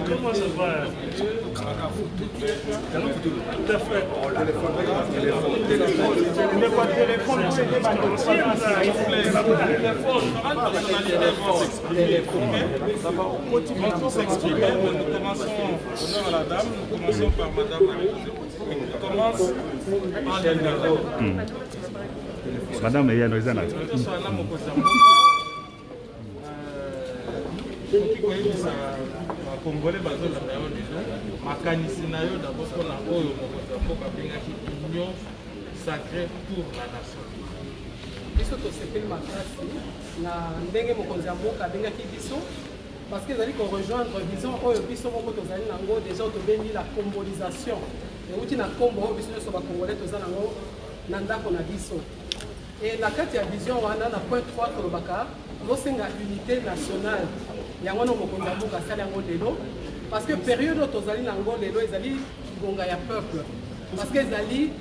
Comment ça va? Tout à fait. Mais pas de téléphone, c'est des on peut s'exprimer, mais nous commençons, honneur à la dame, nous commençons par madame la on commence par les Madame Eyanoizana. Congolais bazolanda yo lelo makanisi na yo d'abord mpona oyo mokonzi ya mboka abengaki union sacrée pour la nation. Biso tosepeli makasi na ndenge mokonzi ya mboka abengaki biso parce que ezali korejoindre vision oyo biso moko tozali nango déjà tobengi la combolisation euti na nkombo oyo biso nyonso bacongolais toza nango na ndako na biso. Et na kati ya vision wana na point 3 tolobaka tozosenga unité nationale yango wana mokonzi ya mboka asali yango lelo parce que période oyo tozali nango lelo ezali ngonga ya peuple parce que ezali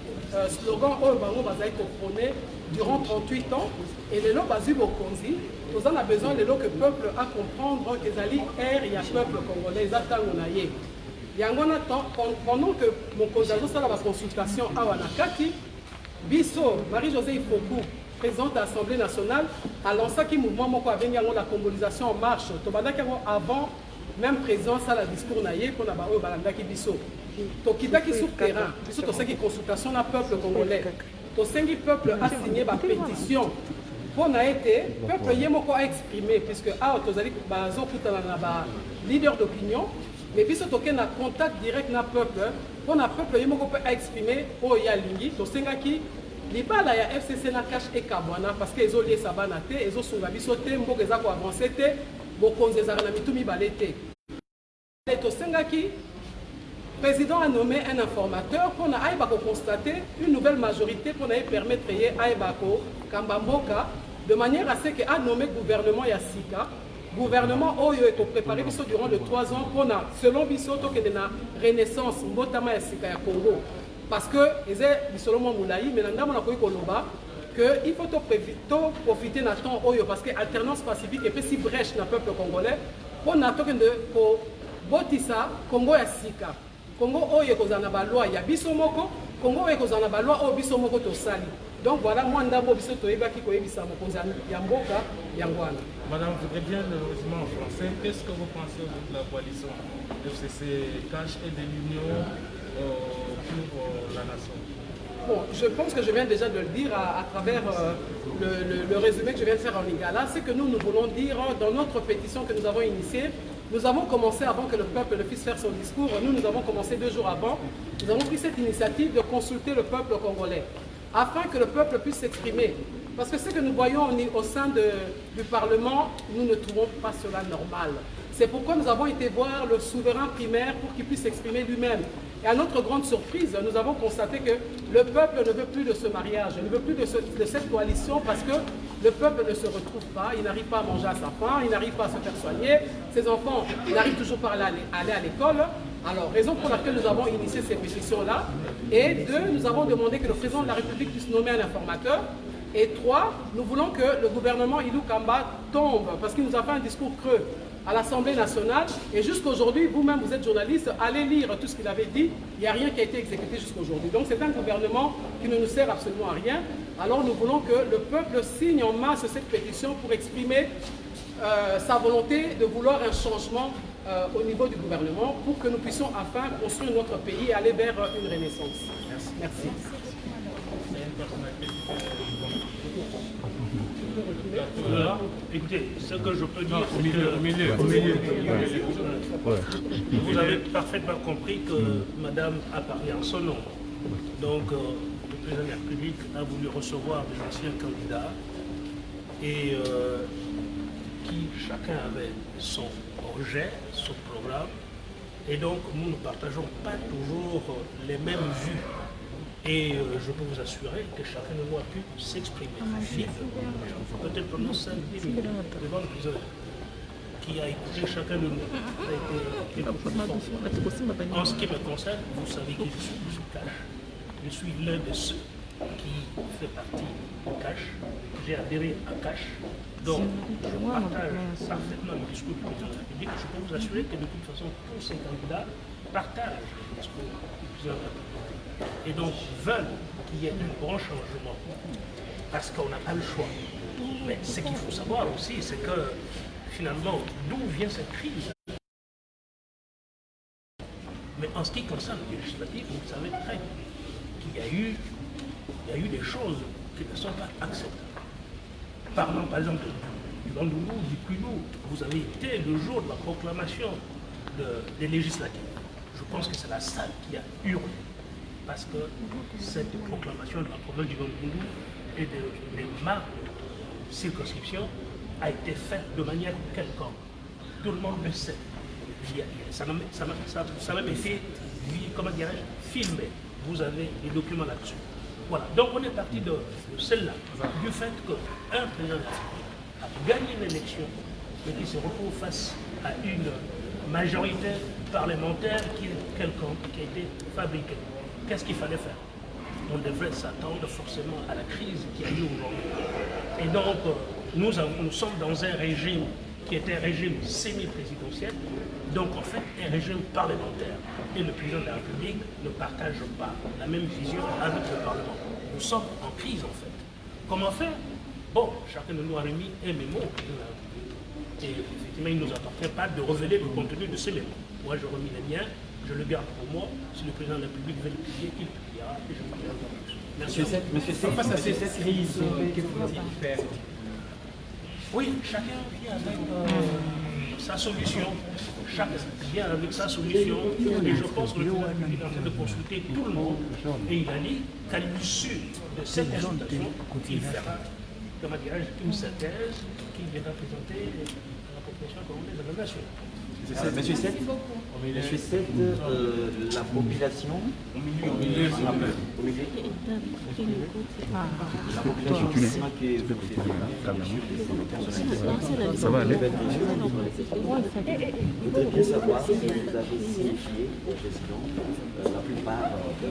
slogan oyo bango bazali koprône durant 38 ans et lelo bazwi bokonzi toza na besoin lelo que peuple a comprendre que ezali ère ya peuple congolais eza ntango na ye yango wana pendant que mokonzi azosala baconsultation awa na kati biso Marie-Josée Ifoku présidente de l'Assemblée nationale a lancé un mouvement moko abengi yango la combolisation en marche tobandaki yango avant même présence à la discours na ye mpona baoyo balandaki biso tokitaki sur terrain biso tosengi consultation na peuple congolais tosengi peuple a signé bapétition mpona ete peuple ye moko a exprimé puisque awa tozali bazokutana na baleader d'opinion mais biso tokei na contact direct na peuple mpona peuple ye moko mpe a exprimé oyo ye alingi tosengaki libala ya FCC na cache ekabwana parce que ezoliesa bana te ezosunga biso te mboka eza koavance te bokonzi ezalaka na mitu mibale te tosengaki président a nommé un informateur mpona ayeba koconstater une nouvelle majorité mpona ye permettre ye ayeba kokamba mboka de manière à ce que a nommé gouvernement ya sika gouvernement oyo etopréparé biso durant de 3 ans mpona selon biso tokende na renaissance mbotama ya sika ya Congo. Parce que c'est seulement moulaï, mais nous avons que il faut profiter de temps parce que l'alternance pacifique et puis si brèche dans le peuple congolais pour attendre pour botisa Congo ya sika Congo oyo kozana ba loi ya biso moko Congo oyo kozana ba loi o biso moko to sali. Donc voilà moi ndambo biso to yebaki ko yebisa mokonzi ya mboka yangwana. Madame, je voudrais bien le résumé en français. Qu'est-ce que vous pensez de la coalition FCC Cash et de l'Union pour la nation? Bon, je pense que je viens déjà de le dire à travers le résumé que je viens de faire en Lingala, c'est que nous voulons dire dans notre pétition que nous avons initiée, nous avons commencé avant que le peuple ne puisse faire son discours, nous avons commencé 2 jours avant, nous avons pris cette initiative de consulter le peuple congolais, afin que le peuple puisse s'exprimer. Parce que ce que nous voyons au sein du Parlement, nous ne trouvons pas cela normal. C'est pourquoi nous avons été voir le souverain primaire pour qu'il puisse s'exprimer lui-même. Et à notre grande surprise, nous avons constaté que le peuple ne veut plus de ce mariage, ne veut plus de cette coalition parce que le peuple ne se retrouve pas, il n'arrive pas à manger à sa faim, il n'arrive pas à se faire soigner, ses enfants n'arrivent toujours pas à aller à l'école. Alors, raison pour laquelle nous avons initié ces pétitions-là. Et 2, nous avons demandé que le président de la République puisse nommer un informateur. Et 3, nous voulons que le gouvernement Ilou Kamba tombe parce qu'il nous a fait un discours creux à l'Assemblée nationale. Et jusqu'aujourd'hui, vous-même, vous êtes journaliste, allez lire tout ce qu'il avait dit. Il n'y a rien qui a été exécuté jusqu'aujourd'hui. Donc c'est un gouvernement qui ne nous sert absolument à rien. Alors nous voulons que le peuple signe en masse cette pétition pour exprimer sa volonté de vouloir un changement au niveau du gouvernement pour que nous puissions enfin construire notre pays et aller vers une renaissance. Merci. Écoutez, ce que je peux dire, c'est que vous avez parfaitement compris que Madame a parlé en son nom. Donc, le président de la République a voulu recevoir des anciens candidats et qui chacun avait son projet, son programme. Et donc, nous ne partageons pas toujours les mêmes vues. Et je peux vous assurer que chacun de nous a pu s'exprimer. Peut-être pendant 5 minutes devant le président qui a écouté chacun de nous. En ce qui me concerne, vous savez que je suis cash. Je suis l'un de ceux qui fait partie de Cash. J'ai adhéré à Cash. Donc, je partage parfaitement le discours du président de la République. Je peux vous assurer que de toute façon, tous ces candidats partagent le discours du président de la République. Et donc, veulent qu'il y ait un grand changement. Parce qu'on n'a pas le choix. Mais ce qu'il faut savoir aussi, c'est que finalement, d'où vient cette crise? Mais en ce qui concerne le législatif, vous savez très bien qu'il y a eu des choses qui ne sont pas acceptables. Parlons par exemple du Bandundu, du Kwilu. Vous avez été le jour de la proclamation des législatives. Je pense que c'est la salle qui a hurlé. Parce que cette proclamation de la province du Bandundu et de ma circonscription a été faite de manière quelconque. Tout le monde le sait. Ça a même été, comment dirais-je, filmé. Vous avez des documents là-dessus. Voilà. Donc on est parti de celle-là, du fait qu'un président a gagné l'élection, mais qui se retrouve face à une majorité parlementaire qui est quelconque, qui a été fabriquée. Qu'est-ce qu'il fallait faire? On devrait s'attendre forcément à la crise qui a eu aujourd'hui. Et donc, nous sommes dans un régime qui est un régime semi-présidentiel, donc en fait un régime parlementaire. Et le président de la République ne partage pas la même vision avec le Parlement. Nous sommes en crise en fait. Comment faire? Bon, chacun de nous a remis un mémo. Et effectivement, il ne nous appartient pas de révéler le contenu de ce mémo. Moi, je remis les miens, je le garde pour moi. Si le président de la République veut le publier, il publiera et je ne publierai pas plus. Merci. Face à cette crise, que faut-il faire? Oui, chacun vient avec sa solution. Chacun vient avec sa solution. Et je pense que le président de la République est en train de consulter tout le monde. Et il a dit qu'à l'issue de cette consultation, il fera, comment dirais-je, une synthèse qu'il viendra présenter à la population congolaise de la nation. Monsieur Seth, la population, Ça va aller. Je voudrais bien savoir si vous avez signifié au président la plupart de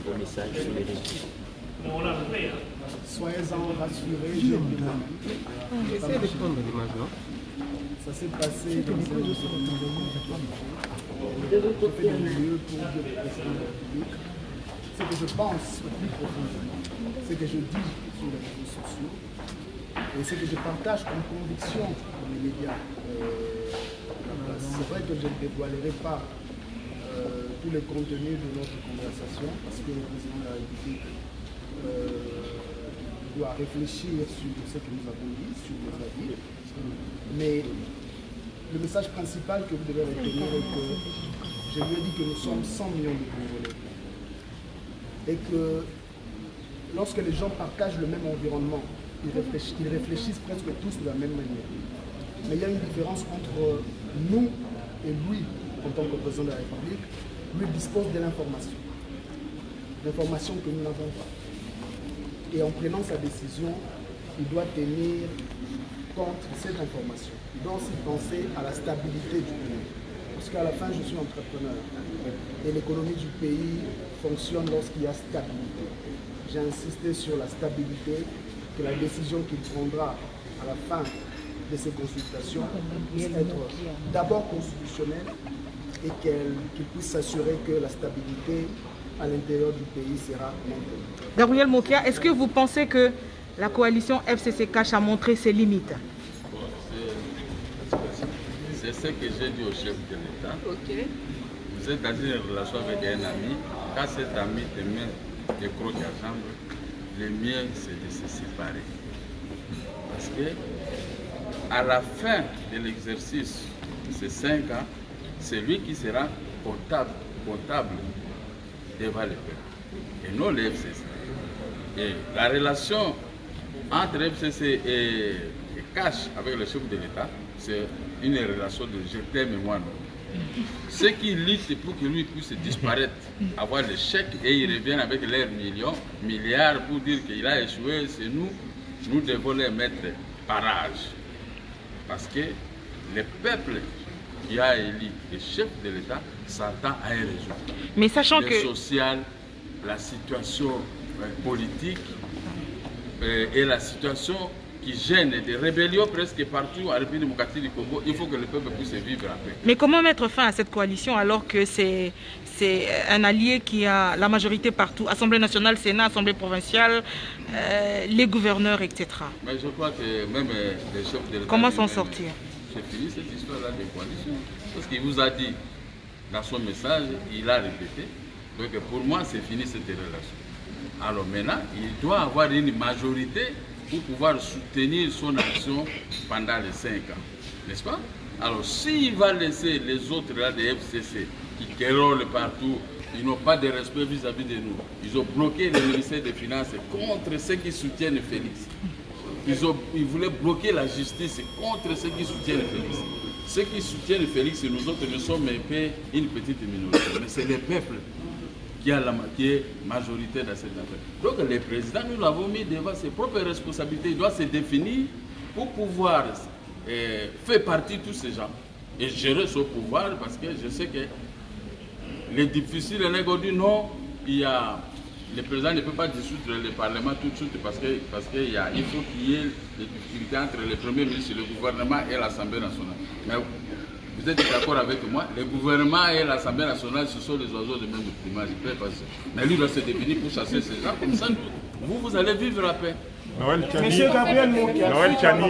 vos messages sur les réseaux. On l'a fait. Soyez-en rassurés, je vous demande. Essayez de prendre l'image là. Ça s'est passé dans un de ces je fais du mieux pour dire au président de la République ce que je pense au plus profondément, ce que je dis sur les réseaux sociaux et ce que je partage comme conviction dans les médias. C'est vrai que je ne dévoilerai pas tous les contenus de notre conversation parce que le président de la République doit réfléchir sur ce que nous avons dit, sur nos avis. Mais le message principal que vous devez retenir est que je lui ai dit que nous sommes 100 millions de Congolais. Et que lorsque les gens partagent le même environnement, ils réfléchissent presque tous de la même manière. Mais il y a une différence entre nous et lui, en tant que président de la République. Lui dispose de l'information. L'information que nous n'avons pas. Et en prenant sa décision, il doit tenir compte de cette information. Il doit aussi penser à la stabilité du pays. Parce qu'à la fin, je suis entrepreneur. Et l'économie du pays fonctionne lorsqu'il y a stabilité. J'ai insisté sur la stabilité, que la décision qu'il prendra à la fin de ces consultations puisse être d'abord constitutionnelle et qu'il puisse s'assurer que la stabilité à l'intérieur du pays sera maintenue. Gabriel Mokia, est-ce que vous pensez que la coalition FCC Cash a montré ses limites? C'est ce que j'ai dit au chef de l'État. Okay. Vous êtes dans une relation avec un ami. Quand cet ami te met des crocs à jambe, le mieux c'est de se séparer. Parce que à la fin de l'exercice de ces 5 ans, c'est lui qui sera comptable devant le peuple. Et non le FCC. Et la relation entre FCC et Cash avec le chef de l'État, c'est une relation de je t'aime et moi non. Ceux qui luttent pour que lui puisse disparaître, avoir le chèque et ils reviennent avec leurs milliards pour dire qu'il a échoué, c'est nous devons les mettre barrage. Parce que le peuple qui a élu le chef de l'État s'attend à un résultat. Mais sachant le que... social, la situation politique et la situation qui gêne des rébellions presque partout en République démocratique du Congo, il faut que le peuple puisse vivre en paix. Mais comment mettre fin à cette coalition alors que c'est un allié qui a la majorité partout, Assemblée nationale, Sénat, Assemblée provinciale, les gouverneurs, etc. Mais je crois que même les chefs de l'État... Comment s'en sortir? C'est fini cette histoire-là de coalition. Parce qu'il vous a dit, dans son message, il a répété. Donc pour moi, c'est fini cette relation. Alors maintenant, il doit avoir une majorité pour pouvoir soutenir son action pendant les 5 ans. N'est-ce pas? Alors s'il va laisser les autres là des FCC qui querellent partout, ils n'ont pas de respect vis-à-vis de nous. Ils ont bloqué le ministère des Finances contre ceux qui soutiennent Félix. Ils voulaient bloquer la justice contre ceux qui soutiennent Félix. Ceux qui soutiennent Félix, nous autres, nous sommes une petite minorité. Mais c'est le peuple qui est majoritaire dans cette affaire. Donc le président, nous l'avons mis devant ses propres responsabilités. Il doit se définir pour pouvoir faire partie de tous ces gens et gérer son pouvoir, parce que je sais que les difficiles, les nègres disent non, le président ne peut pas dissoudre le Parlement tout de suite parce qu'il faut qu'il y ait des difficultés entre le Premier ministre, le gouvernement et l'Assemblée nationale. Mais vous êtes d'accord avec moi, le gouvernement et l'Assemblée nationale, ce sont les oiseaux de même plumage. Mais lui doit se définir pour chasser ces gens, comme ça, vous allez vivre la paix. Noël Tchani. Monsieur Gabriel Mokia. Noël Tchani.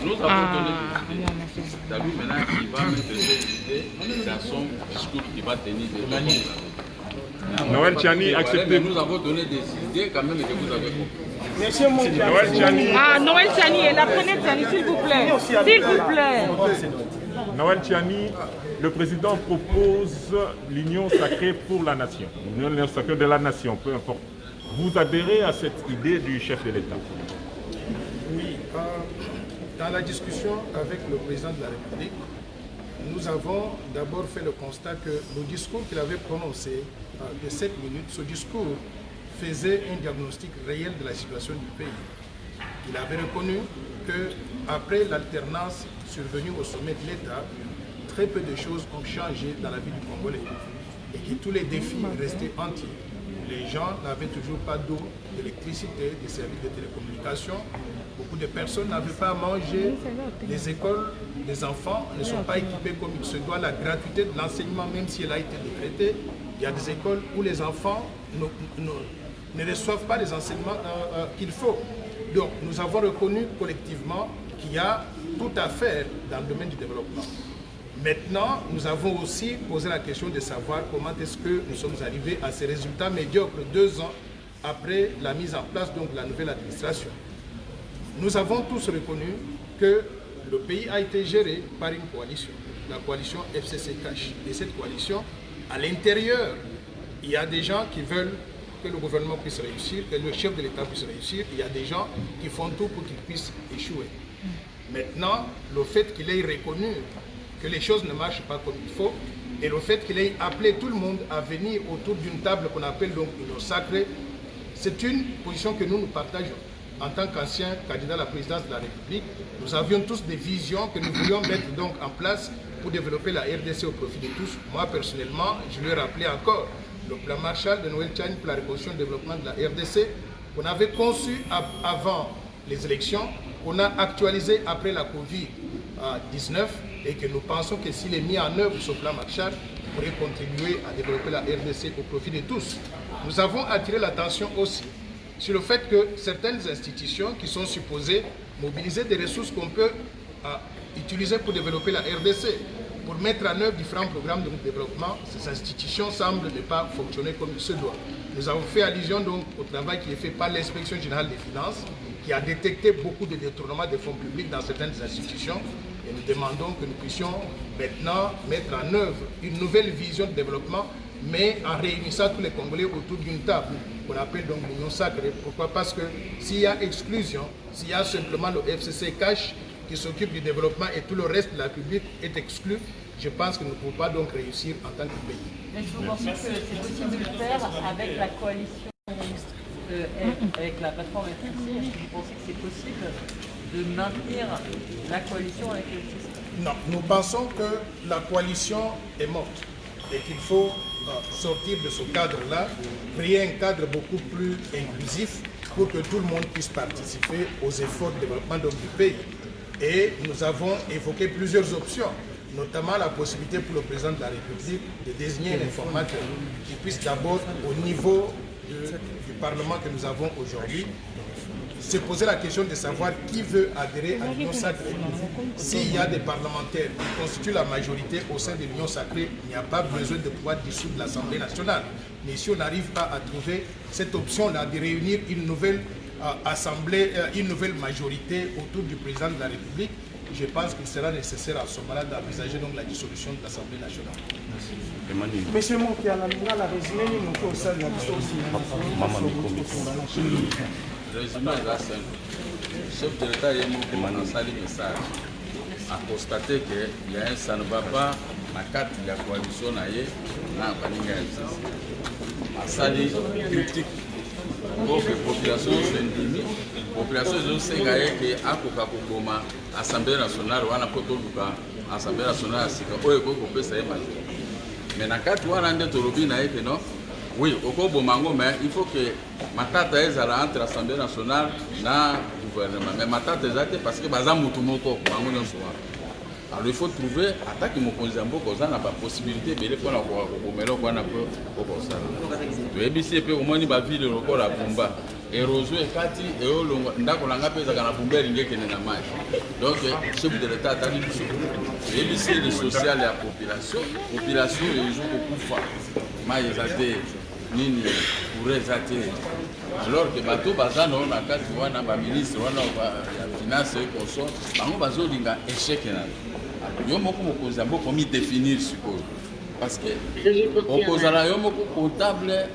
Nous avons donné des idées. C'est à lui maintenant qui va mettre ces idées dans son discours qui va tenir de Noël Tchani, acceptez. Nous avons donné des idées quand même que vous avez compris. Monsieur Mokia. Noël Tchani. Ah, Noël Tchani, et la prenez Tchani, s'il vous plaît. S'il vous plaît. Noël Tchani, le président propose l'union sacrée pour la nation. L'union sacrée de la nation, peu importe. Vous adhérez à cette idée du chef de l'État? Oui. Dans la discussion avec le président de la République, nous avons d'abord fait le constat que le discours qu'il avait prononcé de 7 minutes, ce discours faisait un diagnostic réel de la situation du pays. Il avait reconnu qu'après l'alternance survenue au sommet de l'État, très peu de choses ont changé dans la vie du Congolais et que tous les défis restaient entiers. Les gens n'avaient toujours pas d'eau, d'électricité, des services de télécommunications. Beaucoup de personnes n'avaient pas à manger. Les écoles, les enfants ne sont pas équipés comme il se doit. La gratuité de l'enseignement, même si elle a été décrétée, il y a des écoles où les enfants ne reçoivent pas les enseignements qu'il faut. Donc nous avons reconnu collectivement qu'il y a tout à faire dans le domaine du développement. Maintenant, nous avons aussi posé la question de savoir comment est-ce que nous sommes arrivés à ces résultats médiocres 2 ans après la mise en place donc, de la nouvelle administration. Nous avons tous reconnu que le pays a été géré par une coalition, la coalition FCC-Cash. Et cette coalition, à l'intérieur, il y a des gens qui veulent que le gouvernement puisse réussir, que le chef de l'État puisse réussir. Il y a des gens qui font tout pour qu'il puisse échouer. Maintenant, le fait qu'il ait reconnu que les choses ne marchent pas comme il faut, et le fait qu'il ait appelé tout le monde à venir autour d'une table qu'on appelle donc l'union sacrée, c'est une position que nous partageons. En tant qu'ancien candidat à la présidence de la République, nous avions tous des visions que nous voulions mettre donc en place pour développer la RDC au profit de tous. Moi, personnellement, je lui ai rappelé encore le plan Marshall de Noël Tchani pour la reconstruction et le développement de la RDC, qu'on avait conçu avant les élections, qu'on a actualisé après la Covid-19, et que nous pensons que s'il est mis en œuvre ce plan Marshall, pourrait contribuer à développer la RDC au profit de tous. Nous avons attiré l'attention aussi sur le fait que certaines institutions qui sont supposées mobiliser des ressources qu'on peut utiliser pour développer la RDC, pour mettre en œuvre différents programmes de développement, ces institutions semblent ne pas fonctionner comme il se doit. Nous avons fait allusion donc au travail qui est fait par l'Inspection générale des finances, qui a détecté beaucoup de détournements des fonds publics dans certaines institutions. Et nous demandons que nous puissions maintenant mettre en œuvre une nouvelle vision de développement, mais en réunissant tous les Congolais autour d'une table, qu'on appelle donc l'union sacrée. Pourquoi? Parce que s'il y a exclusion, s'il y a simplement le FCC Cash qui s'occupe du développement et tout le reste de la République est exclu, je pense que nous ne pouvons pas donc réussir en tant que pays. Mais je vous pense que c'est possible de le faire avec la coalition, avec la plateforme FCC. Est-ce que vous pensez que c'est possible de maintenir la coalition avec le FCC? Non, nous pensons que la coalition est morte. et qu'il faut sortir de ce cadre-là, créer un cadre beaucoup plus inclusif pour que tout le monde puisse participer aux efforts de développement du pays. Et nous avons évoqué plusieurs options, notamment la possibilité pour le président de la République de désigner un informateur qui puisse d'abord, au niveau du Parlement que nous avons aujourd'hui, se poser la question de savoir qui veut adhérer à l'Union sacrée. S'il y a des parlementaires qui constituent la majorité au sein de l'Union sacrée, il n'y a pas besoin de pouvoir dissoudre l'Assemblée nationale. Mais si on n'arrive pas à trouver cette option-là de réunir une nouvelle assemblée, une nouvelle majorité autour du président de la République, je pense qu'il sera nécessaire à ce moment-là d'envisager donc la dissolution de l'Assemblée nationale. Monsieur Mokiala, la résumé, nous au sein de la dissolution. Résumé là simple. Le chef de l'État est mon message a constaté qu'il y a un ça ne va pas ma carte de la coalition naïe na baninga FCC. Asali critique pour que la population s'indemnise. La population est que akoka koboma Assemblée nationale wana potoluka Assemblée nationale sika oyo ko pesa e majorité. Mais na carte wana nde tolobi na yeke non. Oui, au Kobomango, mais il faut que ma tante est entre l'Assemblée nationale et le gouvernement. Mais ma tante est parce que Bazam Moutoumoko, alors il faut trouver, attaque mon conzambo, qu'on n'a pas possibilité de faire un peu au Kosa. Le ABC peut au moins y ville le corps à Pumba. Et Roseau et Kati et Olonga, Ndakolanga pèse à la Pumba, il y a une marche. Donc, chef de l'État a dit que le ABC, le social et la population ils jouent beaucoup fort. Maïzate. Nini pourrait être alors que bateau bazana on a quatre wana ba ministre wana ya finance et conso bango bazolinga échec na yo moko mokonza mbo komi définir sikoyo parce que okozala yo moko comptable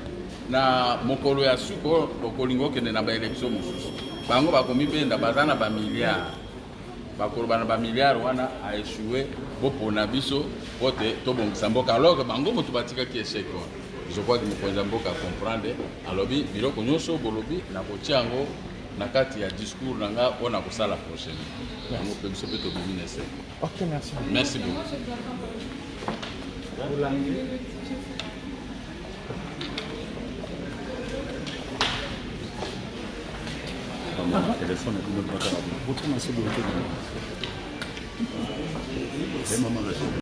na mokolo ya suko okolingo kende na ba élection mosusu bango bakomi benda bazana ba milliards bakolo bana ba milliards wana a échoué bopona biso pote to bongisa mboka alors que bango moto batika ki échec wana. Je crois que nous pouvons comprendre. Alors, bilo konyoso bolobi na kotiango na kati ya discours nanga on a ça la prochaine. On peut se peut dominer ça. OK, merci. Merci beaucoup.